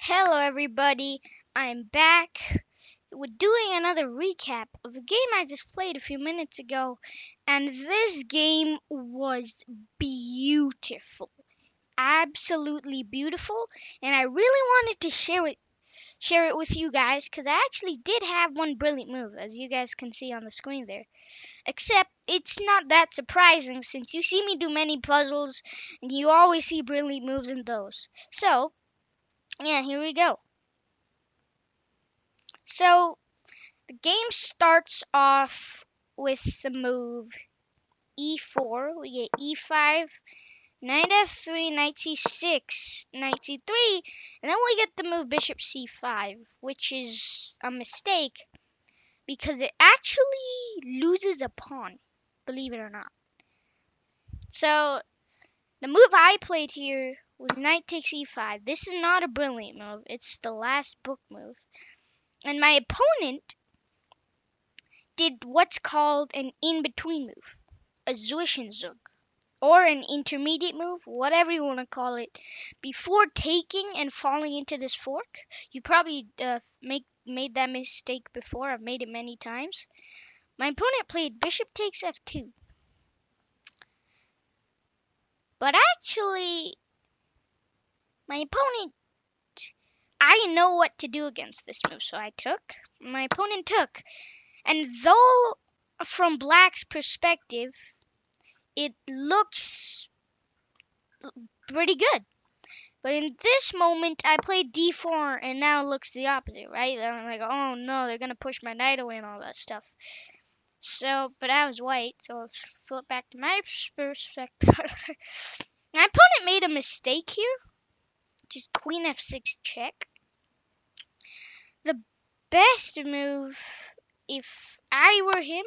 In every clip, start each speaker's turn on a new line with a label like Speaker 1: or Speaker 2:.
Speaker 1: Hello, everybody. I'm back. We're doing another recap of a game I just played a few minutes ago, and this game was beautiful. Absolutely beautiful, and I really wanted to share it with you guys because I actually did have one brilliant move, as you guys can see on the screen there. Except it's not that surprising since you see me do many puzzles and you always see brilliant moves in those. So, yeah, here we go. So, the game starts off with the move e4. We get e5, knight f3, knight c6, knight c3, and then we get the move bishop c5, which is a mistake because it actually loses a pawn, believe it or not. So the move I played here was knight takes e5. This is not a brilliant move. It's the last book move. And my opponent did what's called an in-between move, a Zwischenzug, or an intermediate move, whatever you want to call it. Before taking and falling into this fork, you probably made that mistake before. I've made it many times. My opponent played bishop takes f2, but actually, my opponent, I didn't know what to do against this move, so I took. My opponent took, and though from Black's perspective, it looks pretty good. But in this moment, I played d4, and now it looks the opposite, right? I'm like, oh no, they're gonna push my knight away and all that stuff. So, but I was white, so let's flip back to my perspective. My opponent made a mistake here, just queen f6 check. The best move, if I were him,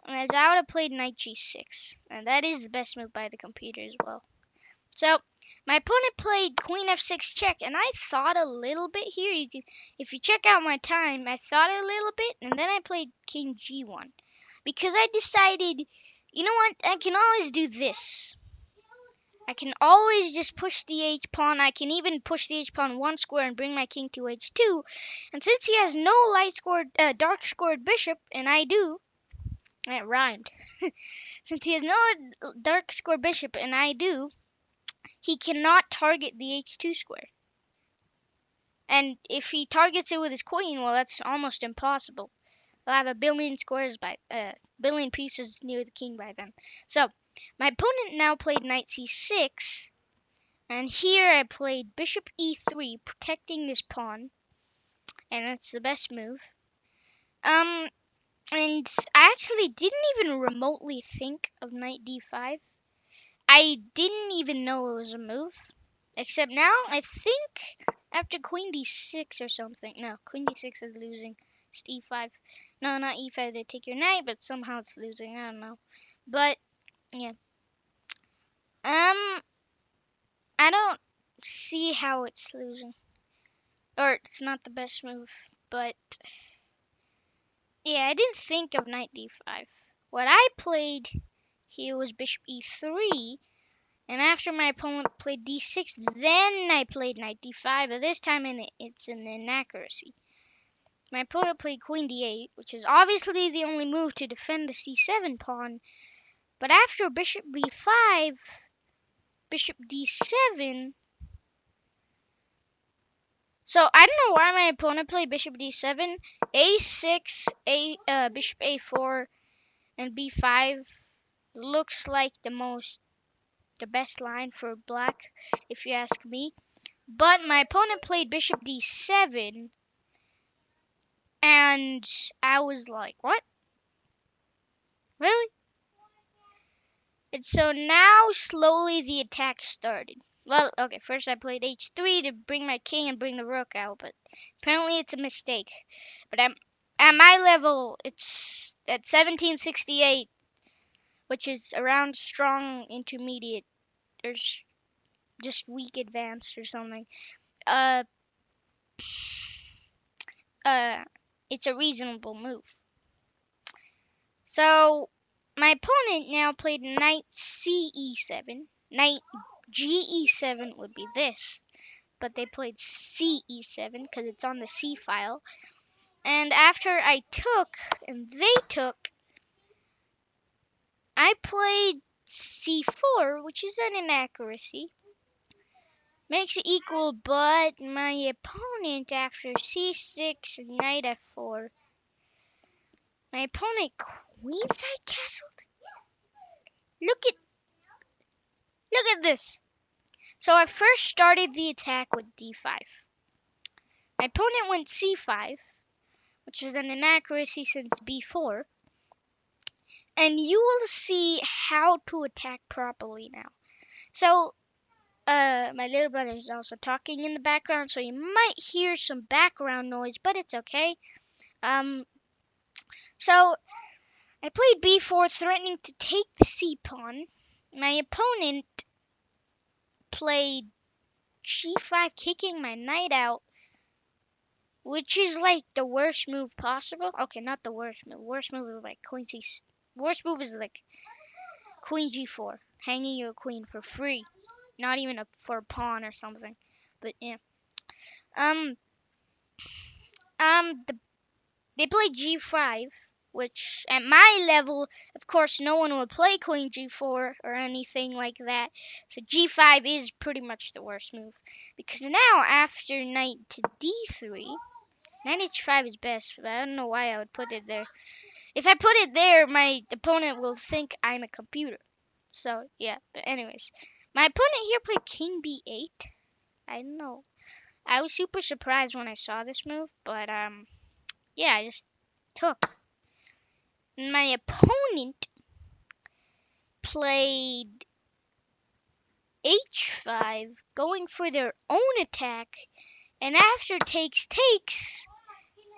Speaker 1: is I would have played knight g6, and that is the best move by the computer as well. So my opponent played queen f6 check, and I thought a little bit here. If you check out my time, I thought a little bit, and then I played king g1 because I decided, you know what? I can always do this. I can always just push the h pawn. I can even push the h pawn one square and bring my king to h2. And since he has no dark scored bishop, and I do, it rhymed. Since he has no dark scored bishop, and I do, he cannot target the h2 square. And if he targets it with his queen, well, that's almost impossible. I'll have a billion billion pieces near the king by then. So, my opponent now played knight c6, and here I played bishop e3, protecting this pawn, and that's the best move. And I actually didn't even remotely think of knight d5. I didn't even know it was a move. Except now, I think after queen d6 or something. No, queen d6 is losing. It's e5. No, not e5. They take your knight, but somehow it's losing. I don't know. But yeah, I don't see how it's losing, or it's not the best move. But yeah, I didn't think of knight d5. What I played here was bishop e3. And after my opponent played d6, then I played knight d5, but this time it's an inaccuracy. My opponent played queen d8, which is obviously the only move to defend the c7 pawn, but after bishop b5, bishop d7, so I don't know why my opponent played bishop d7, a6, bishop a4, and b5 looks like the best line for black, if you ask me. But my opponent played bishop d7, and I was like, what? Really? And so now slowly the attack started. Well, okay, first I played h3 to bring my king and bring the rook out, but apparently it's a mistake. But at my level, it's at 1768, which is around strong intermediate or just weak advanced or something. Uh, it's a reasonable move. So my opponent now played knight c e7. Knight g e7 would be this. but they played C E7 because it's on the C file. And after I took and they took, I played C4, which is an inaccuracy. Makes it equal, but my opponent after C6 and knight F4, my opponent queenside castled. Look at this. So I first started the attack with D5. My opponent went C5, which is an inaccuracy since B4. And you will see how to attack properly now. So, my little brother is also talking in the background, so you might hear some background noise, but it's okay. So I played B4, threatening to take the C pawn. My opponent played G5, kicking my knight out, which is like the worst move possible. Okay, not the worst move. Worst move is like queen C. Worst move is like queen G4, hanging your queen for free, not even for a pawn or something. But yeah, um, they played G5, which at my level, of course, no one would play queen G4 or anything like that. So G5 is pretty much the worst move, because now after knight to D3. Knight H5 is best, but I don't know why I would put it there. If I put it there, my opponent will think I'm a computer. So, yeah. But anyways, my opponent here played King B8. I don't know. I was super surprised when I saw this move, but, yeah, I just took. And my opponent played H5, going for their own attack. And after takes,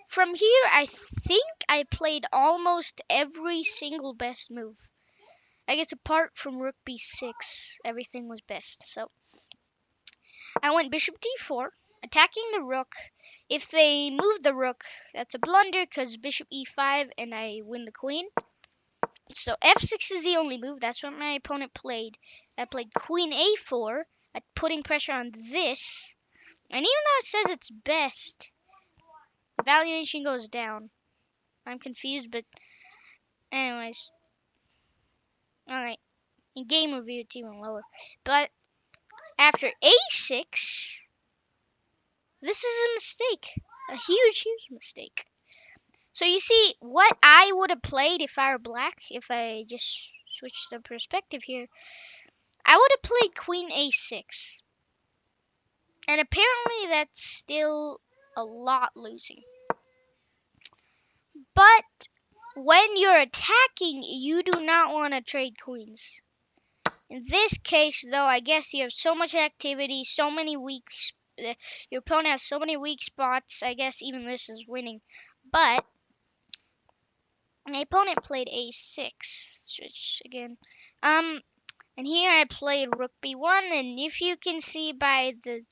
Speaker 1: from here, I think I played almost every single best move. I guess apart from rook b6, everything was best. So I went bishop d4, attacking the rook. If they move the rook, that's a blunder because bishop e5 and I win the queen. So f6 is the only move. That's what my opponent played. I played queen a4, putting pressure on this. And even though it says it's best, the valuation goes down. I'm confused, but anyways. Alright, in game review it's even lower. But after a6, this is a mistake. A huge mistake. So you see, what I would have played if I were black, if I just switched the perspective here, I would have played queen a6. And apparently that's still a lot losing. But when you're attacking, you do not want to trade queens. In this case, though, I guess you have so much activity, so many weak. Your opponent has so many weak spots. I guess even this is winning. But my opponent played a6. Switch again. And here I played rook b1. And if you can see by the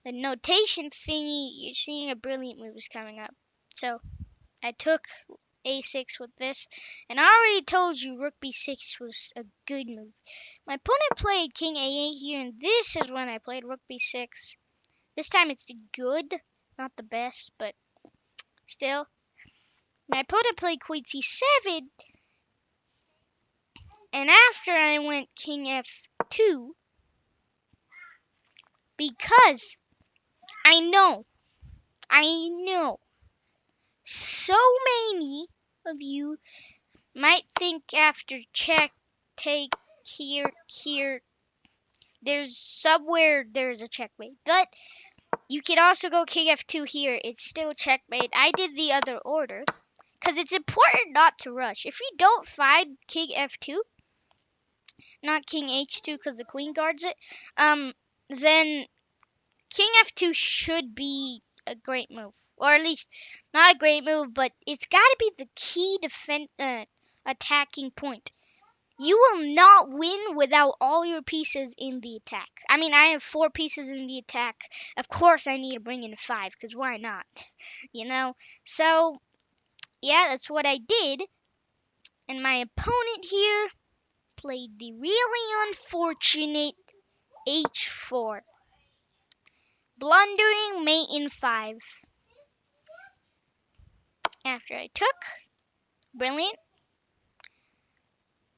Speaker 1: notation thingy, you're seeing a brilliant move is coming up. So I took a6 with this, and I already told you rook b6 was a good move. My opponent played king a8 here, and this is when I played rook b6. This time it's good, not the best, but still. My opponent played queen c7, and after I went king f2, because I know, so many of you might think after check, take, here, there's somewhere there's a checkmate. But you can also go king f2 here. It's still checkmate. I did the other order because it's important not to rush. If you don't find king f2, not king h2 because the queen guards it, then king f2 should be a great move. Or at least not a great move, but it's got to be the key attacking point. You will not win without all your pieces in the attack. I mean, I have 4 pieces in the attack. Of course, I need to bring in 5, because why not? So, yeah, that's what I did. And my opponent here played the really unfortunate h4. Blundering mate in 5. After I took, brilliant.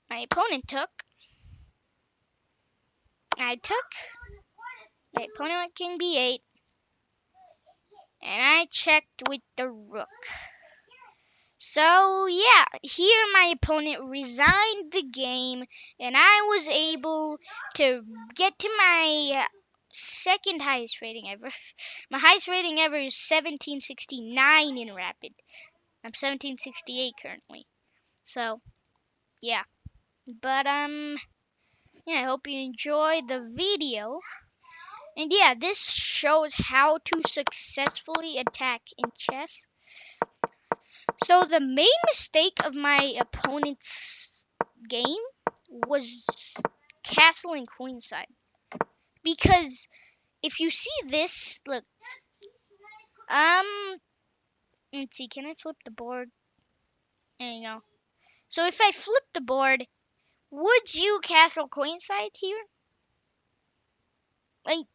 Speaker 1: My opponent took. I took. My opponent went king b8. And I checked with the rook. So yeah, here my opponent resigned the game, and I was able to get to my second highest rating ever. My highest rating ever is 1769 in rapid. I'm 1768 currently. So yeah, but yeah, I hope you enjoyed the video. And yeah, this shows how to successfully attack in chess. So the main mistake of my opponent's game was castling Queenside. Because if you see this, look, let's see, can I flip the board? There you go. So if I flip the board, would you castle Queenside here? Like,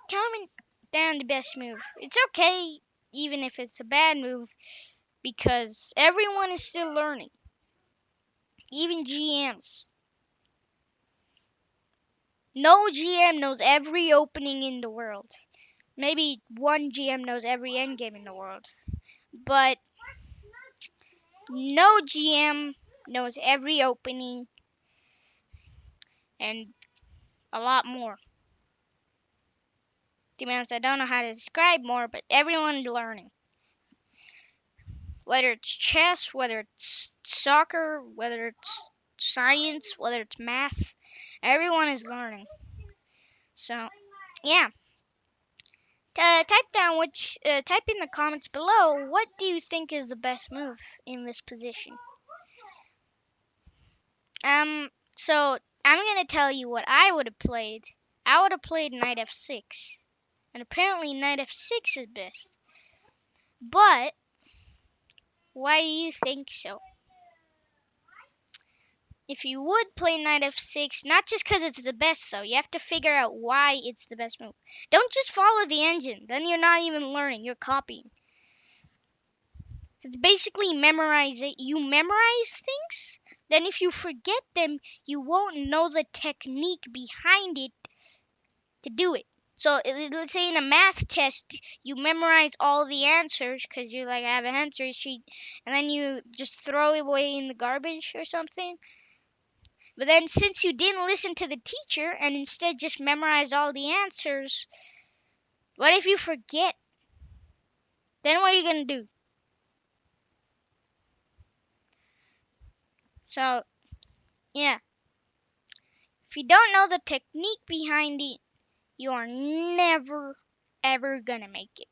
Speaker 1: comment down the best move. It's okay, even if it's a bad move, because everyone is still learning. Even GMs. No GM knows every opening in the world. Maybe one GM knows every endgame in the world. But no GM knows every opening and a lot more. To be honest, I don't know how to describe more, but everyone's learning. Whether it's chess, whether it's soccer, whether it's science, whether it's math, everyone is learning. So, yeah. Type in the comments below, what do you think is the best move in this position? So I'm gonna tell you what I would have played. I would have played knight f6, and apparently knight f6 is best. But why do you think so? If you would play knight f6, not just because it's the best though, you have to figure out why it's the best move. Don't just follow the engine, then you're not even learning, you're copying. It's basically memorize it. You memorize things, then if you forget them, you won't know the technique behind it to do it. So let's say in a math test, you memorize all the answers because you're like, I have an answer sheet, and then you just throw it away in the garbage or something. But then since you didn't listen to the teacher and instead just memorized all the answers, what if you forget? Then what are you going to do? So, yeah. If you don't know the technique behind it, you are never, ever going to make it.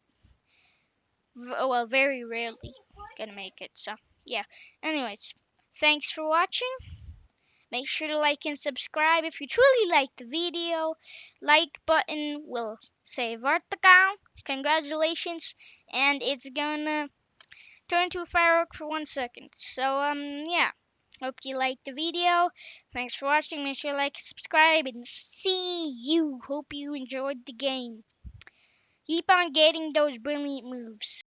Speaker 1: Well, very rarely going to make it. So, yeah. Anyways, thanks for watching. Make sure to like and subscribe if you truly liked the video. Like button will say vertical. Congratulations. And it's gonna turn into a firework for 1 second. So, yeah. Hope you liked the video. Thanks for watching. Make sure to like and subscribe. And see you. Hope you enjoyed the game. Keep on getting those brilliant moves.